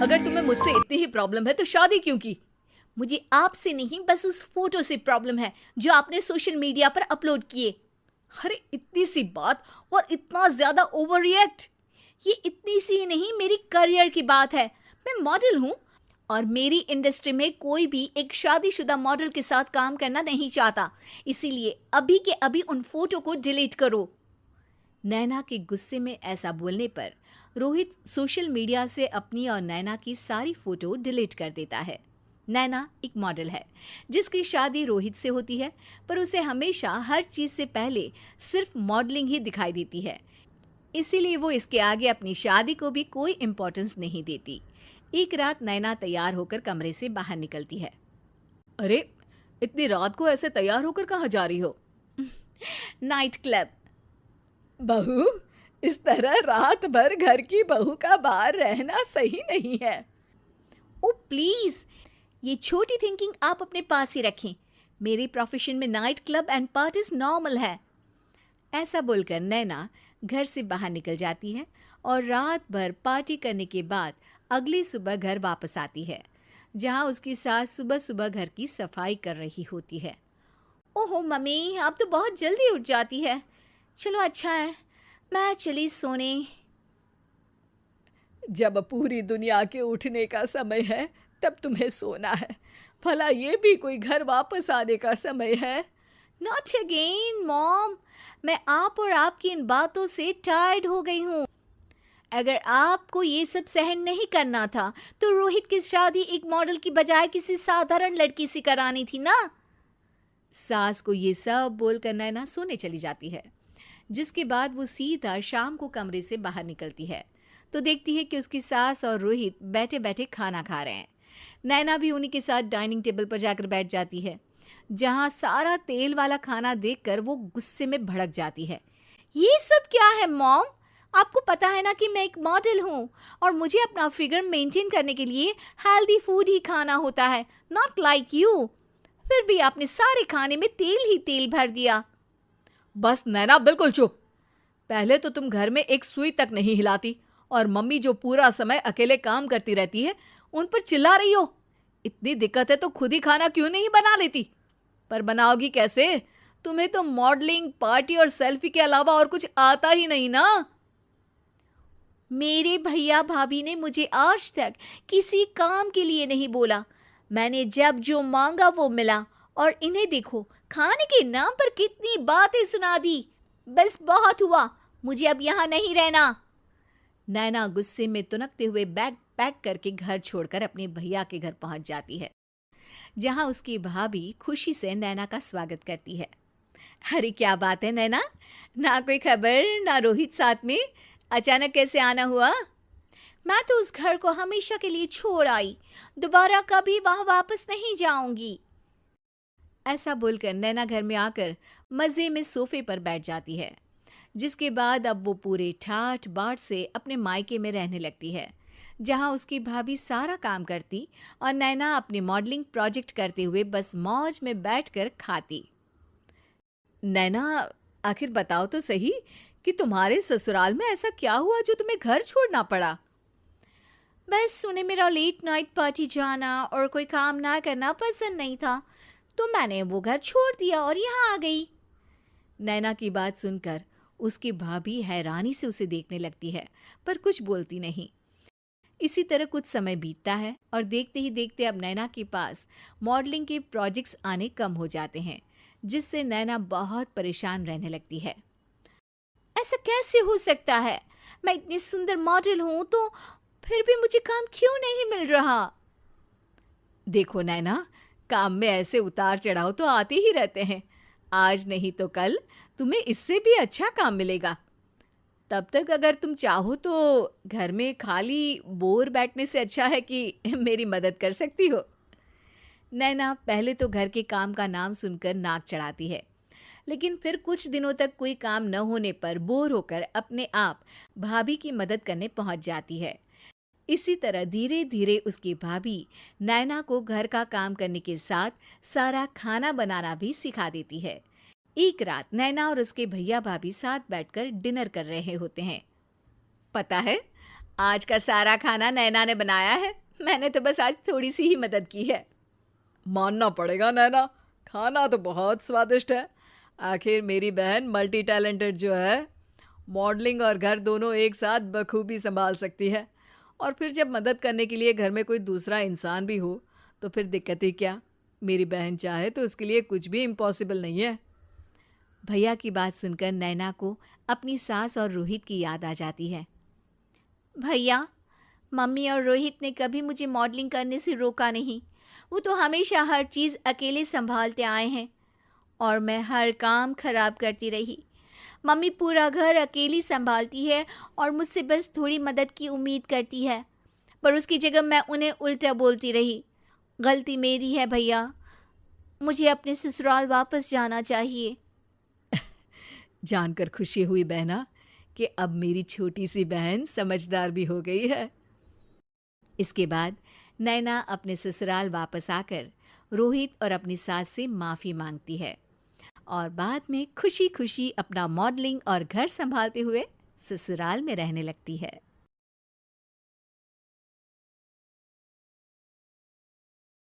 अगर तुम्हें मुझसे इतनी ही प्रॉब्लम है तो शादी क्यों की? मुझे आपसे नहीं, बस उस फोटो से प्रॉब्लम है जो आपने सोशल मीडिया पर अपलोड किए। अरे इतनी सी बात और इतना ज्यादा ओवर रिएक्ट? ये इतनी सी ही नहीं, मेरी करियर की बात है। मैं मॉडल हूँ और मेरी इंडस्ट्री में कोई भी एक शादीशुदा मॉडल के साथ काम करना नहीं चाहता। इसीलिए अभी के अभी उन फोटो को डिलीट करो। नैना के गुस्से में ऐसा बोलने पर रोहित सोशल मीडिया से अपनी और नैना की सारी फोटो डिलीट कर देता है। नैना एक मॉडल है जिसकी शादी रोहित से होती है, पर उसे हमेशा हर चीज से पहले सिर्फ मॉडलिंग ही दिखाई देती है। इसीलिए वो इसके आगे अपनी शादी को भी कोई इम्पोर्टेंस नहीं देती। एक रात नैना तैयार होकर कमरे से बाहर निकलती है। अरे इतनी रात को ऐसे तैयार होकर कहाँ जा रही हो? Night club. बहू, इस तरह रात भर घर की बहू का बाहर रहना सही नहीं है। ओ प्लीज, ये छोटी थिंकिंग आप अपने पास ही रखें। मेरे प्रोफेशन में night club and parties normal है। ऐसा बोलकर नैना घर से बाहर निकल जाती है और रात भर पार्टी करने के बाद अगली सुबह घर वापस आती है, जहां उसकी सास सुबह सुबह घर की सफाई कर रही होती है। ओहो मम्मी, आप तो बहुत जल्दी उठ जाती है। चलो अच्छा है, मैं चली सोने। जब पूरी दुनिया के उठने का समय है तब तुम्हें सोना है। भला ये भी कोई घर वापस आने का समय है? नॉट अगेन मॉम, मैं आप और आपकी इन बातों से टायर्ड हो गई हूँ। अगर आपको ये सब सहन नहीं करना था तो रोहित की शादी एक मॉडल की बजाय किसी साधारण लड़की से करानी थी ना। सास को ये सब बोलकर नैना सोने चली जाती है, जिसके बाद वो सीधा शाम को कमरे से बाहर निकलती है तो देखती है कि उसकी सास और रोहित बैठे बैठे खाना खा रहे हैं। नैना भी उन्हीं के साथ डाइनिंग टेबल पर जाकर बैठ जाती है, जहां सारा तेल वाला खाना देखकर वो गुस्से में भड़क जाती है। ये सब क्या है मॉम? आपको पता है ना कि मैं एक मॉडल हूँ और मुझे अपना फिगर मेंटेन करने के लिए हेल्दी फूड ही खाना होता है, नॉट लाइक यू। फिर भी आपने सारे खाने में तेल ही तेल भर दिया। बस नैना, बिल्कुल चुप। पहले तो तुम घर में एक सुई तक नहीं हिलाती और मम्मी जो पूरा समय अकेले काम करती रहती है उन पर चिल्ला रही हो। इतनी दिक्कत है तो खुद ही खाना क्यों नहीं बना लेती? पर बनाओगी कैसे? तुम्हें तो मॉडलिंग, पार्टी और सेल्फी के अलावा और कुछ आता ही नहीं ना। मेरे भैया भाभी ने मुझे आज तक किसी काम के लिए नहीं बोला। मैंने जब जो मांगा वो मिला और इन्हें देखो, खाने के नाम पर कितनी बातें सुना दी। बस बहुत हुआ, मुझे अब यहाँ नहीं रहना। नैना गुस्से में तुनकते हुए बैग पैक करके घर छोड़कर अपने भैया के घर पहुंच जाती है, जहां उसकी भाभी खुशी से नैना का स्वागत करती है। अरे क्या बात है नैना, ना कोई खबर ना रोहित साथ में, अचानक कैसे आना हुआ? मैं तो उस घर को हमेशा के लिए छोड़ आई, दोबारा कभी वहां वापस नहीं जाऊंगी। ऐसा बोलकर नैना घर में आकर मजे में सोफे पर बैठ जाती है, जिसके बाद अब वो पूरे ठाठ बाट से अपने मायके में रहने लगती है, जहां उसकी भाभी सारा काम करती और नैना अपने मॉडलिंग प्रोजेक्ट करते हुए बस मौज में बैठकर खाती। नैना, आखिर बताओ तो सही कि तुम्हारे ससुराल में ऐसा क्या हुआ जो तुम्हें घर छोड़ना पड़ा? बस उन्हें मेरा लेट नाइट पार्टी जाना और कोई काम ना करना पसंद नहीं था, तो मैंने वो घर छोड़ दिया और यहाँ आ गई। नैना की बात सुनकर उसकी भाभी हैरानी से उसे देखने लगती है, पर कुछ बोलती नहीं। इसी तरह कुछ समय बीतता है और देखते ही देखते अब नैना के पास मॉडलिंग के प्रोजेक्ट्स आने कम हो जाते हैं, जिससे नैना बहुत परेशान रहने लगती है। ऐसा कैसे हो सकता है? मैं इतनी सुंदर मॉडल हूँ तो फिर भी मुझे काम क्यों नहीं मिल रहा? देखो नैना, काम में ऐसे उतार चढ़ाव तो आते ही रहते हैं। आज नहीं तो कल तुम्हें इससे भी अच्छा काम मिलेगा। तब तक अगर तुम चाहो तो घर में खाली बोर बैठने से अच्छा है कि मेरी मदद कर सकती हो। नैना पहले तो घर के काम का नाम सुनकर नाक चढ़ाती है, लेकिन फिर कुछ दिनों तक कोई काम न होने पर बोर होकर अपने आप भाभी की मदद करने पहुंच जाती है। इसी तरह धीरे धीरे उसकी भाभी नैना को घर का काम करने के साथ सारा खाना बनाना भी सिखा देती है। एक रात नैना और उसके भैया भाभी साथ बैठकर डिनर कर रहे होते हैं। पता है, आज का सारा खाना नैना ने बनाया है, मैंने तो बस आज थोड़ी सी ही मदद की है। मानना पड़ेगा नैना, खाना तो बहुत स्वादिष्ट है। आखिर मेरी बहन मल्टी टैलेंटेड जो है, मॉडलिंग और घर दोनों एक साथ बखूबी संभाल सकती है। और फिर जब मदद करने के लिए घर में कोई दूसरा इंसान भी हो तो फिर दिक्कत ही क्या। मेरी बहन चाहे तो उसके लिए कुछ भी इम्पॉसिबल नहीं है। भैया की बात सुनकर नैना को अपनी सास और रोहित की याद आ जाती है। भैया, मम्मी और रोहित ने कभी मुझे मॉडलिंग करने से रोका नहीं। वो तो हमेशा हर चीज़ अकेले संभालते आए हैं और मैं हर काम खराब करती रही। मम्मी पूरा घर अकेली संभालती है और मुझसे बस थोड़ी मदद की उम्मीद करती है, पर उसकी जगह मैं उन्हें उल्टा बोलती रही। गलती मेरी है भैया, मुझे अपने ससुराल वापस जाना चाहिए। जानकर खुशी हुई बहना कि अब मेरी छोटी सी बहन समझदार भी हो गई है। इसके बाद नैना अपने ससुराल वापस आकर रोहित और अपनी सास से माफ़ी मांगती है और बाद में खुशी खुशी अपना मॉडलिंग और घर संभालते हुए ससुराल में रहने लगती है।